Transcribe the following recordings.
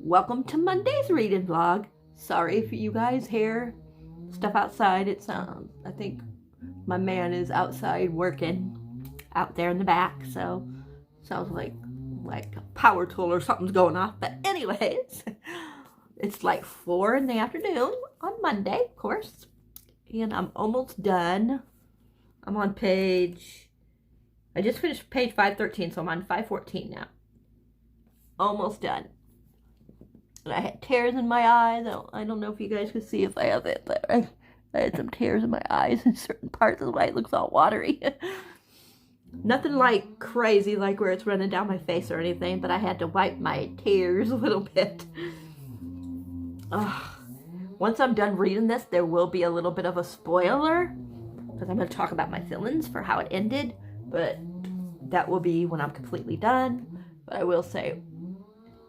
welcome to Monday's reading vlog. Sorry for you guys hear stuff outside. It's I think my man is outside working out there in the back, so sounds like a power tool or something's going off. But anyways, it's like 4 in the afternoon on Monday, of course, and I'm almost done. I'm on I just finished page 513, so I'm on 514 now. Almost done. And I had tears in my eyes. I don't know if you guys can see if I have it, but I had some tears in my eyes in certain parts. That's why it looks all watery. Nothing like crazy, like where it's running down my face or anything, but I had to wipe my tears a little bit. Once I'm done reading this, there will be a little bit of a spoiler, because I'm going to talk about my feelings for how it ended, but that will be when I'm completely done. But I will say,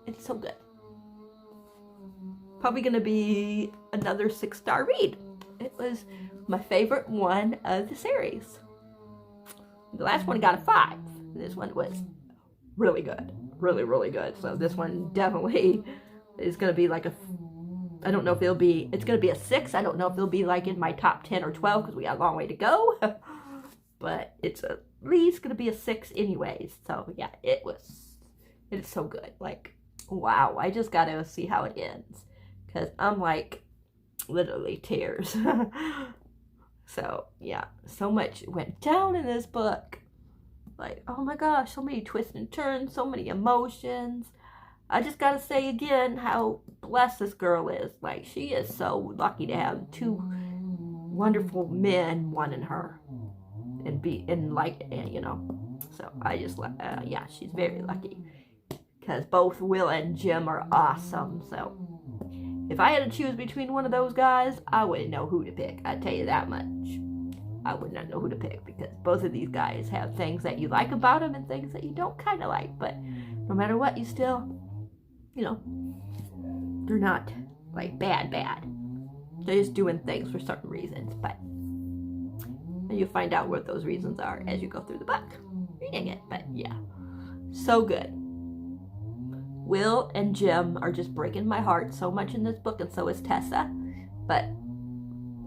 it's so good. Probably going to be another 6-star read. It was my favorite one of the series. The last one got a 5. This one was really good. Really, really good. So this one definitely is going to be like I don't know if it's going to be a 6. I don't know if it'll be like in my top 10 or 12 because we got a long way to go. But it's at least going to be a 6 anyways. So yeah, it's so good. Like, wow, I just got to see how it ends. Because I'm like, literally tears. So, yeah, so much went down in this book. Like, oh my gosh, so many twists and turns, so many emotions. I just gotta say again how blessed this girl is. Like, she is so lucky to have 2 wonderful men wanting her. So I just, yeah, she's very lucky. Because both Will and Jim are awesome, so if I had to choose between one of those guys, I wouldn't know who to pick. I'd tell you that much. I would not know who to pick because both of these guys have things that you like about them and things that you don't kind of like. But no matter what, you still, they're not like bad. They're just doing things for certain reasons. And you find out what those reasons are as you go through the book, reading it. But yeah, so good. Will and Jim are just breaking my heart so much in this book, and so is Tessa. But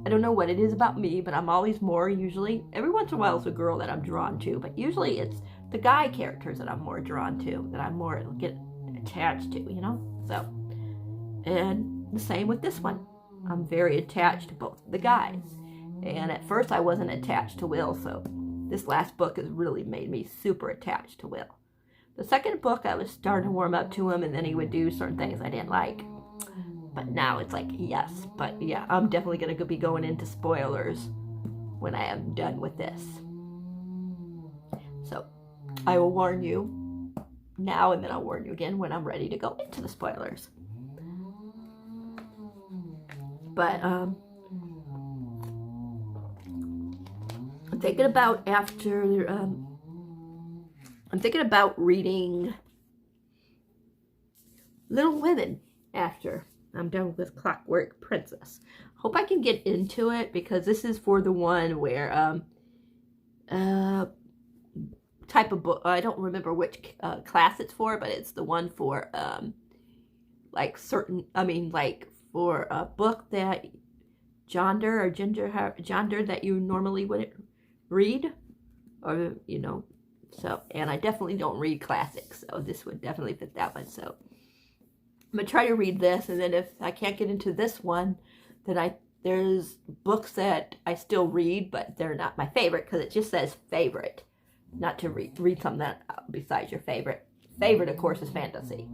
I don't know what it is about me, but I'm always more usually, every once in a while it's a girl that I'm drawn to, but usually it's the guy characters that I'm more drawn to, that I'm more get attached to, So, and the same with this one. I'm very attached to both the guys. And at first I wasn't attached to Will, so this last book has really made me super attached to Will. The second book, I was starting to warm up to him, and then he would do certain things I didn't like. But now it's like, yes. But yeah, I'm definitely going to be going into spoilers when I am done with this. So I will warn you now, and then I'll warn you again when I'm ready to go into the spoilers. But I'm thinking about I'm thinking about reading Little Women after I'm done with Clockwork Princess. Hope I can get into it because this is for the one where type of book. I don't remember which class it's for, but it's the one for for a book that Ginger that you normally wouldn't read, or So, and I definitely don't read classics, so this would definitely fit that one. So I'm going to try to read this, and then if I can't get into this one, then there's books that I still read, but they're not my favorite, because it just says favorite, not to read something that besides your favorite. Favorite, of course, is fantasy.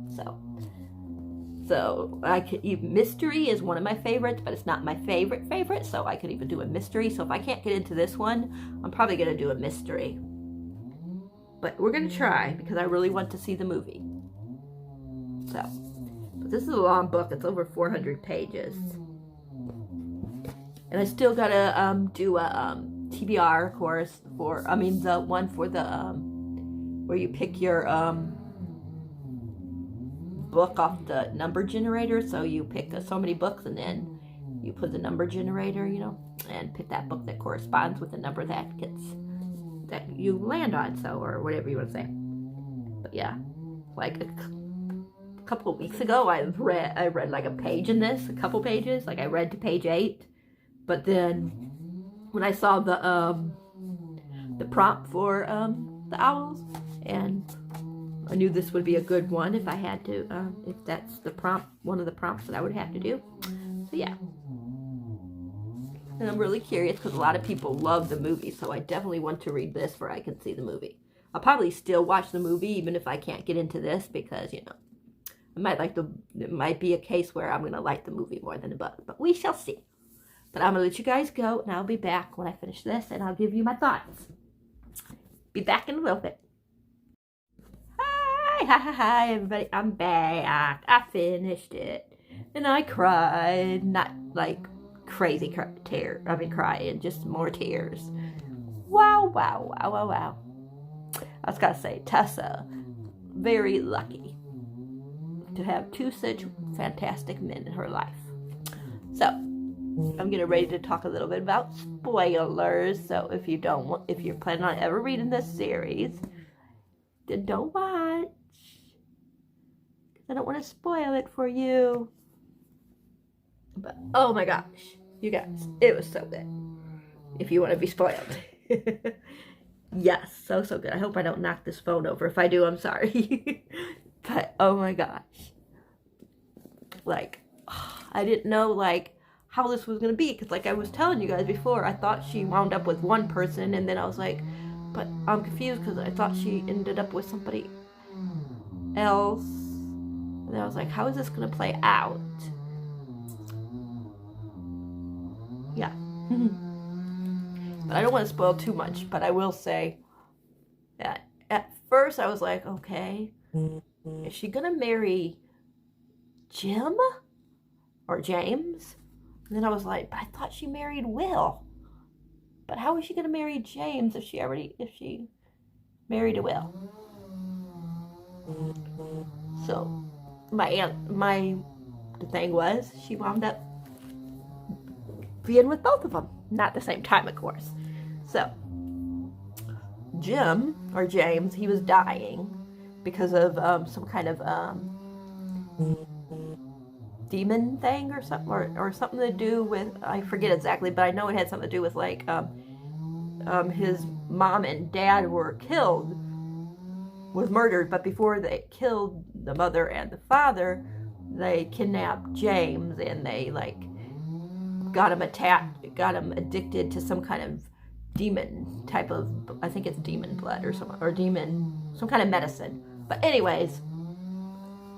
So I could even mystery is one of my favorites, but it's not my favorite, so I could even do a mystery. So if I can't get into this one, I'm probably going to do a mystery. But we're going to try, because I really want to see the movie. So, but this is a long book. It's over 400 pages. And I still got to do a TBR, of course, the one for the, where you pick your book off the number generator. So you pick so many books, and then you put the number generator, and pick that book that corresponds with the number that you land on, or whatever you want to say. But yeah, like couple of weeks ago, I read like a page in this, a couple pages. Like I read to page 8, but then when I saw the prompt for the owls, and I knew this would be a good one if I had to, if that's the prompt, one of the prompts that I would have to do. So yeah. And I'm really curious because a lot of people love the movie, so I definitely want to read this where I can see the movie. I'll probably still watch the movie even if I can't get into this because, you know, it might be a case where I'm going to like the movie more than the book, but we shall see. But I'm going to let you guys go, and I'll be back when I finish this, and I'll give you my thoughts. Be back in a little bit. Hi, everybody. I'm back. I finished it, and I cried. Not like crazy crying, just more tears. Wow. I was gotta say, Tessa, very lucky to have 2 such fantastic men in her life. So, I'm getting ready to talk a little bit about spoilers. So, if you're planning on ever reading this series, then don't watch. I don't want to spoil it for you. But, oh my gosh, you guys, it was so good. If you want to be spoiled. Yes, so good. I hope I don't knock this phone over. If I do, I'm sorry. But, oh my gosh. Like, I didn't know, like, how this was going to be. Because, like I was telling you guys before, I thought she wound up with one person. And then I was like, but I'm confused because I thought she ended up with somebody else. And I was like, how is this going to play out? Yeah. But I don't want to spoil too much, but I will say that at first I was like, okay, is she going to marry Jim or James? And then I was like, but I thought she married Will. But how is she going to marry James if she married a Will? So the thing was, she wound up being with both of them. Not at the same time, of course. So, Jim, or James, he was dying because of some kind of demon thing or something, or something to do with, I forget exactly, but I know it had something to do with, like, his mom and dad was murdered, but before they killed the mother and the father, they kidnapped James, and they, like, got him addicted to some kind of demon type of, I think it's demon blood or some kind of medicine. But anyways,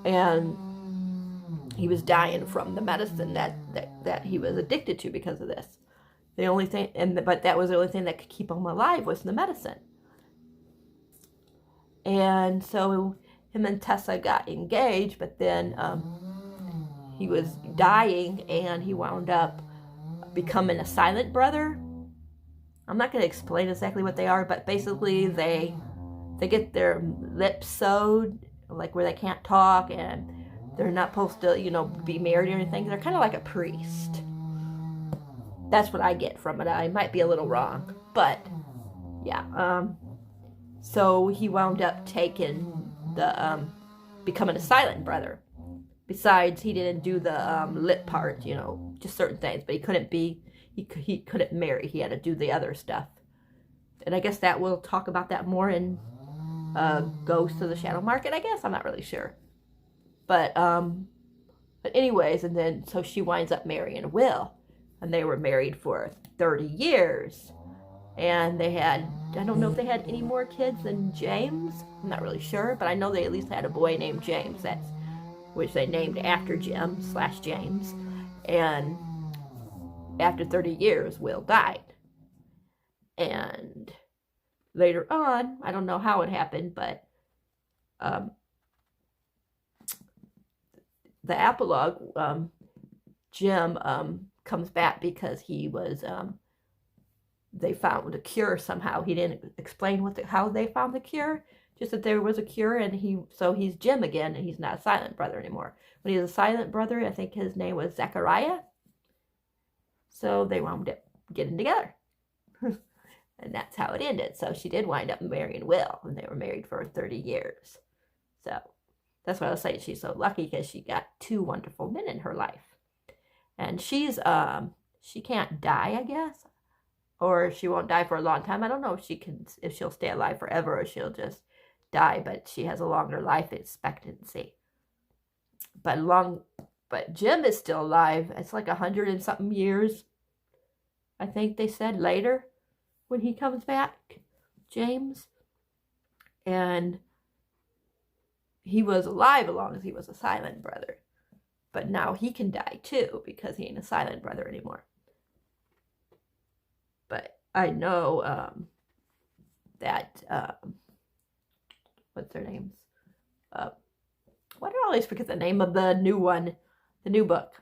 and he was dying from the medicine that he was addicted to because of this. The only thing, but that was the only thing that could keep him alive was the medicine. And so him and Tessa got engaged, but then he was dying, and he wound up becoming a silent brother. I'm not going to explain exactly what they are, but basically they get their lips sewed, like where they can't talk, and they're not supposed to, you know, be married or anything. They're kind of like a priest. That's what I get from it. I might be a little wrong, but yeah. So he wound up taking becoming a silent brother. Besides, he didn't do the lip part, you know, just certain things. But he couldn't marry. He had to do the other stuff. And I guess that we'll talk about that more in Ghost of the Shadow Market, I guess. I'm not really sure. But anyways, and then, so she winds up marrying Will. And they were married for 30 years. And they had, I don't know if they had any more kids than James. I'm not really sure. But I know they at least had a boy named James. Which they named after Jim/James. And after 30 years, Will died. And later on, I don't know how it happened, but the epilogue, Jim comes back because he was, they found a cure somehow. He didn't explain how they found the cure. Just that there was a cure, and so he's Jim again, and he's not a silent brother anymore. When he was a silent brother, I think his name was Zechariah. So they wound up getting together. And that's how it ended. So she did wind up marrying Will, and they were married for 30 years. So, That's what I was saying. She's so lucky because she got 2 wonderful men in her life. And she can't die, I guess. Or she won't die for a long time. I don't know if she'll stay alive forever or she'll just die, but she has a longer life expectancy. But Jim is still alive. It's like 100 and something years. I think they said later when he comes back, James. And he was alive as long as he was a silent brother. But now he can die too because he ain't a silent brother anymore. But I know that, what's their names? Why do I always forget the name of the new one? The new book.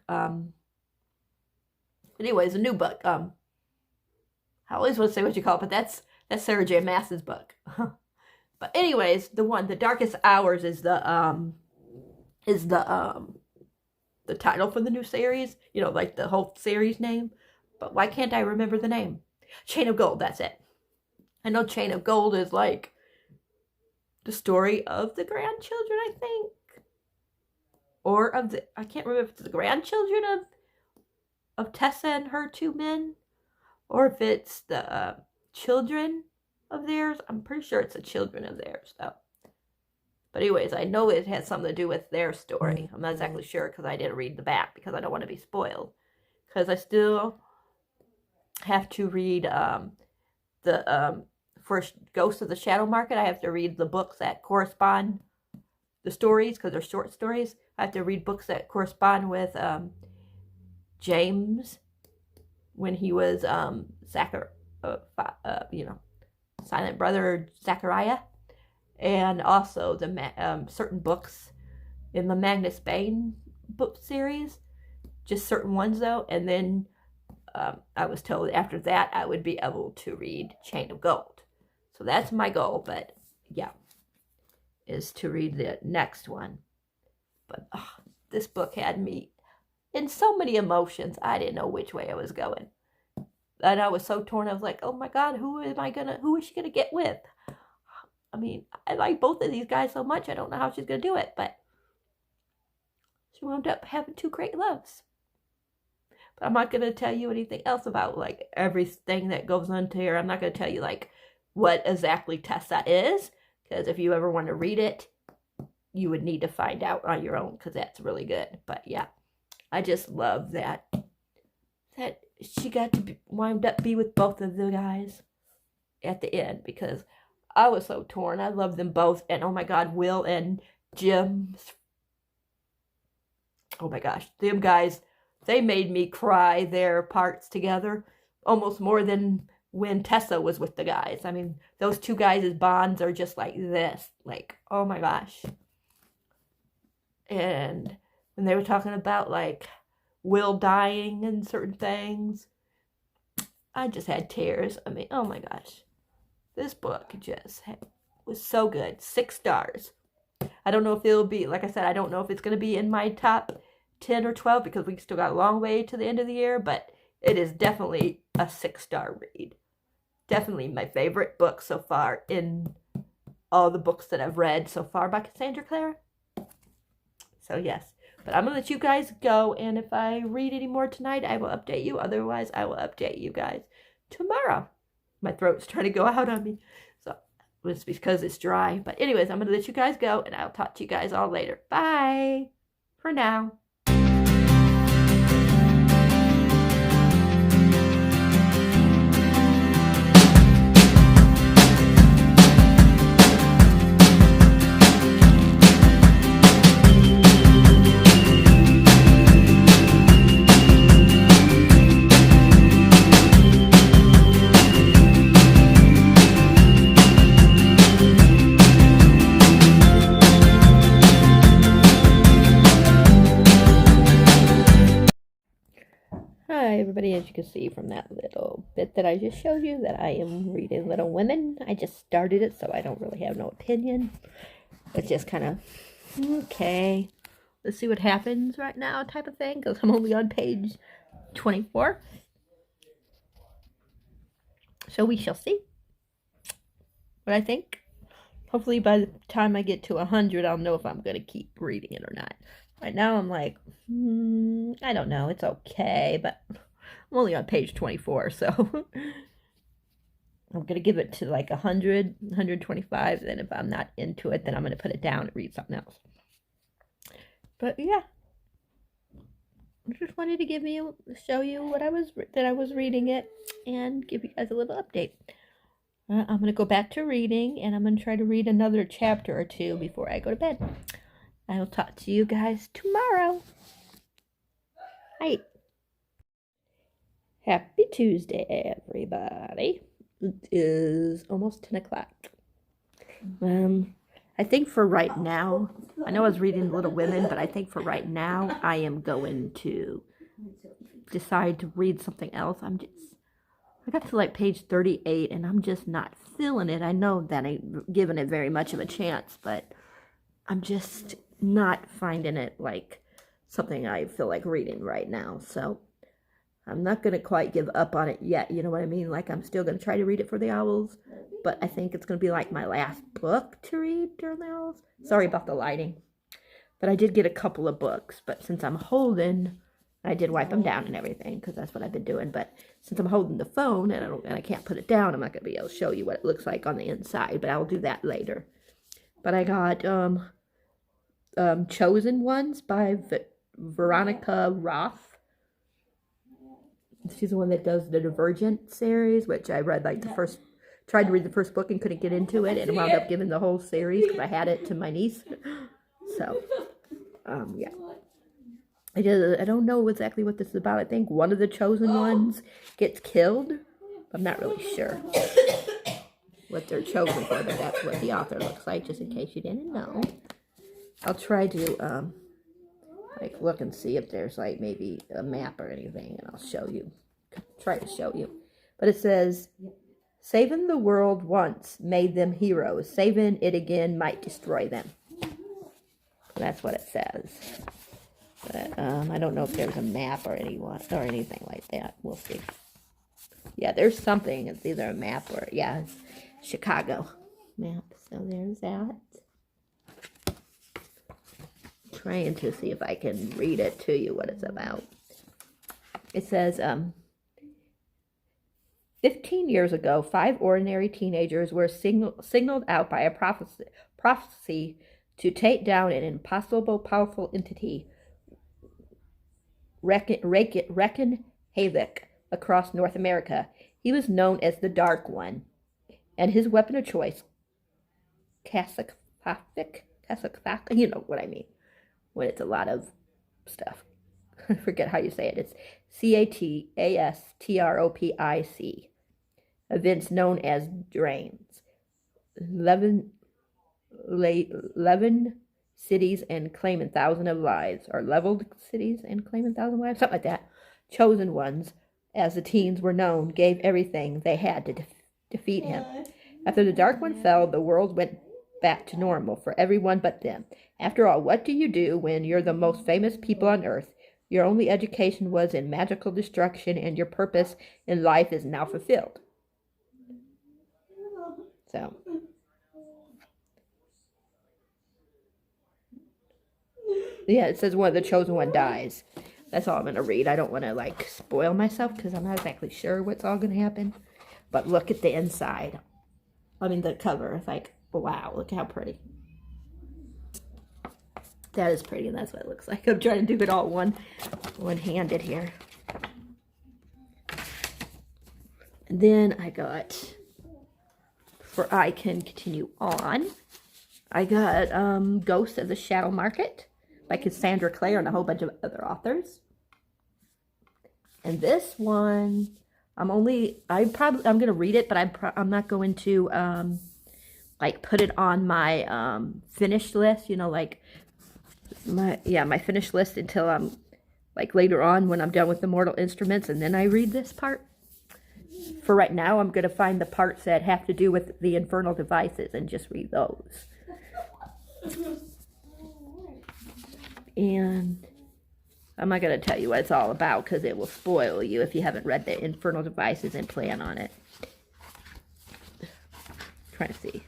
Anyways, a new book. I always want to say what you call it, but that's Sarah J. Maas's book. But anyways, The Darkest Hours is the title for the new series. You know, like the whole series name. But why can't I remember the name? Chain of Gold, that's it. I know Chain of Gold is like the story of the grandchildren, I think. Or I can't remember if it's the grandchildren of Tessa and her 2 men. Or if it's the children of theirs. I'm pretty sure it's the children of theirs, though. But anyways, I know it has something to do with their story. I'm not exactly sure because I didn't read the back because I don't want to be spoiled. Because I still have to read for Ghost of the Shadow Market. I have to read the books that correspond, the stories, because they're short stories. I have to read books that correspond with James when he was silent brother Zachariah, and also the certain books in the Magnus Bane book series, just certain ones though. And then I was told after that I would be able to read Chain of Gold. So that's my goal, but yeah, is to read the next one. But this book had me in so many emotions. I didn't know which way I was going. And I was so torn. I was like, oh my God, who is she gonna get with? I mean, I like both of these guys so much. I don't know how she's gonna do it, but she wound up having 2 great loves. But I'm not gonna tell you anything else about like everything that goes into here. I'm not gonna tell you like what exactly Tessa is, because if you ever want to read it, you would need to find out on your own, because that's really good. But yeah, I just love that she got to wind up be with both of the guys at the end, because I was so torn. I love them both. And oh my God, Will and Jim. Oh my gosh, them guys, they made me cry their parts together almost more than when Tessa was with the guys. I mean, those 2 guys' bonds are just like this. Like, oh my gosh. And when they were talking about like Will dying and certain things, I just had tears. I mean, oh my gosh. This book was so good. 6 stars. I don't know if it'll be, like I said, I don't know if it's going to be in my top 10 or 12 because we still got a long way to the end of the year, but it is definitely a 6-star read. Definitely my favorite book so far in all the books that I've read so far by Cassandra Clare. So yes, but I'm going to let you guys go, and if I read any more tonight, I will update you. Otherwise, I will update you guys tomorrow. My throat's trying to go out on me, so it's because it's dry. But anyways, I'm going to let you guys go, and I'll talk to you guys all later. Bye for now. Hi everybody, as you can see from that little bit that I just showed you, that I am reading Little Women. I just started it, so I don't really have no opinion. It's just kind of, okay, let's see what happens right now type of thing, because I'm only on page 24. So we shall see what I think. Hopefully by the time I get to 100, I'll know if I'm going to keep reading it or not. Right now I'm like, I don't know. It's okay, but I'm only on page 24, so I'm going to give it to like 100, 125. Then if I'm not into it, then I'm going to put it down and read something else. But yeah, I just wanted to show you what I was reading it and give you guys a little update. I'm going to go back to reading, and I'm going to try to read another chapter or two before I go to bed. I will talk to you guys tomorrow. Hi. Happy Tuesday, everybody. It is almost 10 o'clock. I think for right now, I know I was reading Little Women, but I think for right now, I am going to decide to read something else. I got to like page 38, and I'm just not feeling it. I know that I ain't giving it very much of a chance, but I'm just not finding it like something I feel like reading right now. So I'm not going to quite give up on it yet. You know what I mean? Like, I'm still going to try to read it for the owls, but I think it's going to be like my last book to read during the owls. Sorry about the lighting. But I did get a couple of books, but since I'm holding, I did wipe them down and everything, because that's what I've been doing. But since I'm holding the phone and I can't put it down, I'm not going to be able to show you what it looks like on the inside, but I'll do that later. But I got Chosen Ones by Veronica Roth. She's the one that does the Divergent series, which I read like tried to read the first book and couldn't get into it, and wound up giving the whole series because I had it to my niece. So, yeah. I don't know exactly what this is about. I think one of the chosen ones gets killed. I'm not really sure what they're chosen for, but that's what the author looks like, just in case you didn't know. I'll try to like look and see if there's like maybe a map or anything, and I'll show you. Try to show you. But it says, saving the world once made them heroes. Saving it again might destroy them. That's what it says. But I don't know if there's a map or anything like that. We'll see. Yeah, there's something. It's either a map or, yeah, it's Chicago map. So there's that. Trying to see if I can read it to you what it's about. It says, 15 years ago, 5 ordinary teenagers were signaled out by a prophecy to take down an impossible powerful entity, wreaking havoc across North America. He was known as the Dark One, and his weapon of choice, Kassafafic, you know what I mean, when it's a lot of stuff. I forget how you say it. It's Castropic. Events known as drains. 11 cities and claiming thousands of lives, or leveled cities and claiming thousands of lives, something like that. Chosen ones, as the teens were known, gave everything they had to defeat him. After the Dark One fell, the world went back to normal for everyone but them. After all, what do you do when you're the most famous people on Earth? Your only education was in magical destruction, and your purpose in life is now fulfilled. So, yeah, it says one of the chosen one dies. That's all I'm going to read. I don't want to, like, spoil myself because I'm not exactly sure what's all going to happen. But look at the inside. I mean, the cover. It's like, wow, look how pretty. That is pretty, and that's what it looks like. I'm trying to do it all one-handed here. And then I got, for I Can Continue On, I got Ghost of the Shadow Market by Cassandra Clare and a whole bunch of other authors. And this one, I'm going to read it, but I'm not going to like put it on my finished list, you know, like my finished list until I'm like later on when I'm done with the Mortal Instruments, and then I read this part. For right now, I'm going to find the parts that have to do with the Infernal Devices and just read those. And I'm not going to tell you what it's all about because it will spoil you if you haven't read the Infernal Devices and plan on it. Trying to see.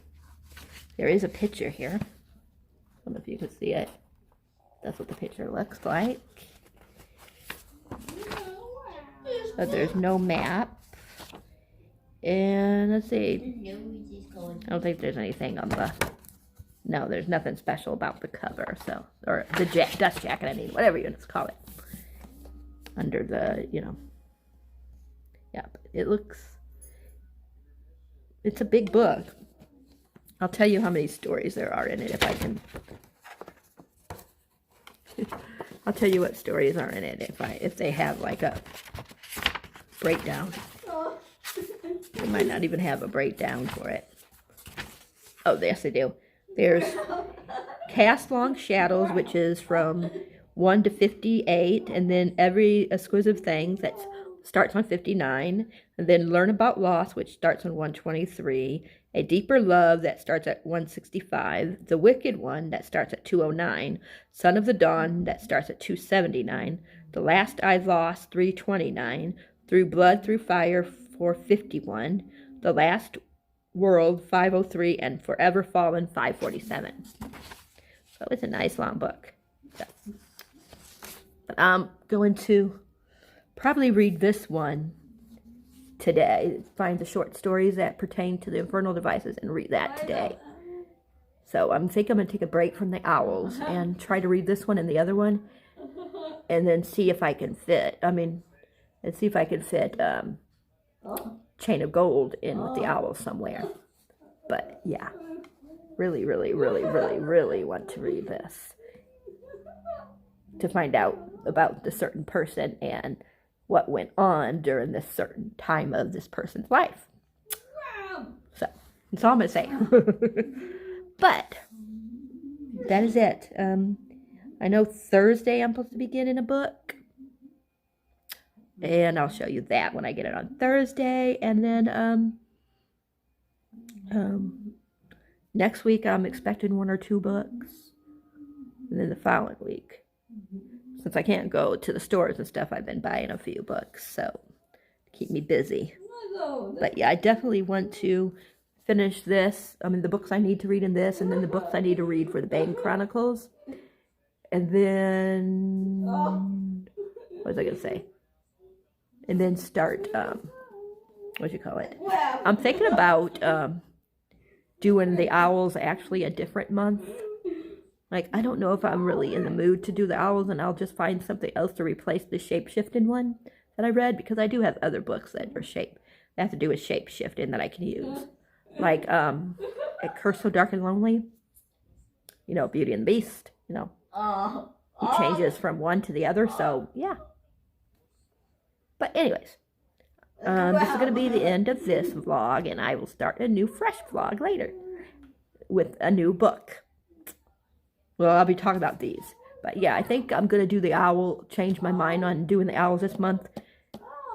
There is a picture here. I don't know if you can see it. That's what the picture looks like. But there's no map. And let's see. I don't think there's anything on the... No, there's nothing special about the cover. So, or the dust jacket, I mean, whatever you want to call it. Under the, you know. Yeah, it looks... It's a big book. I'll tell you how many stories there are in it if I can. I'll tell you what stories are in it if they have like a breakdown. They might not even have a breakdown for it. Oh, yes, they do. There's Cast Long Shadows, which is from 1 to 58, and then Every Exquisite Thing that starts on 59, and then Learn About Loss, which starts on 123, A Deeper Love that starts at 165, The Wicked One that starts at 209, Son of the Dawn that starts at 279, The Last I Lost 329, Through Blood Through Fire 451, The Last World 503, and Forever Fallen 547. So it's a nice long book. So, but I'm going to probably read this one today. Find the short stories that pertain to the Infernal Devices and read that today. So I think I'm going to take a break from the owls and try to read this one and the other one. And then see if I can fit, and see if I can fit Chain of Gold in with the owls somewhere. But yeah, really, really, really, really, really want to read this. To find out about the certain person and what went on during this certain time of this person's life. So, that's all I'm going to say. But, that is it. I know Thursday I'm supposed to be getting a book. And I'll show you that when I get it on Thursday. And then, next week I'm expecting 1 or 2 books. And then the following week. Since I can't go to the stores and stuff, I've been buying a few books, so keep me busy. But yeah, I definitely want to finish this. The books I need to read in this, and then the books I need to read for the Bane Chronicles. And then, what was I going to say? And then start, I'm thinking about doing the owls actually a different month. Like, I don't know if I'm really in the mood to do the owls, and I'll just find something else to replace the shape-shifting one that I read, because I do have other books that are that have to do with shape-shifting that I can use. Like, A Curse So Dark and Lonely, Beauty and the Beast, he changes from one to the other, so, yeah. But anyways, this is going to be the end of this vlog, and I will start a new fresh vlog later with a new book. Well, I'll be talking about these. But yeah, I think I'm going to do the owl, change my mind on doing the owls this month.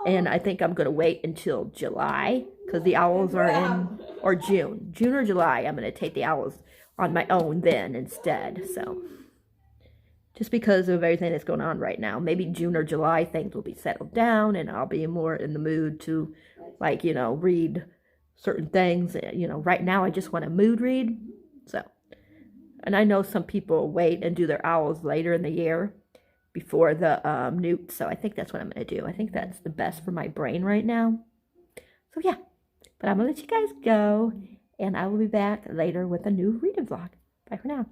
And I think I'm going to wait until July, because the owls are in, or June. June or July, I'm going to take the owls on my own then instead. So, just because of everything that's going on right now. Maybe June or July, things will be settled down, and I'll be more in the mood to, read certain things. Right now I just want to mood read. So. And I know some people wait and do their owls later in the year before the newt. So I think that's what I'm going to do. I think that's the best for my brain right now. So yeah. But I'm going to let you guys go. And I will be back later with a new reading vlog. Bye for now.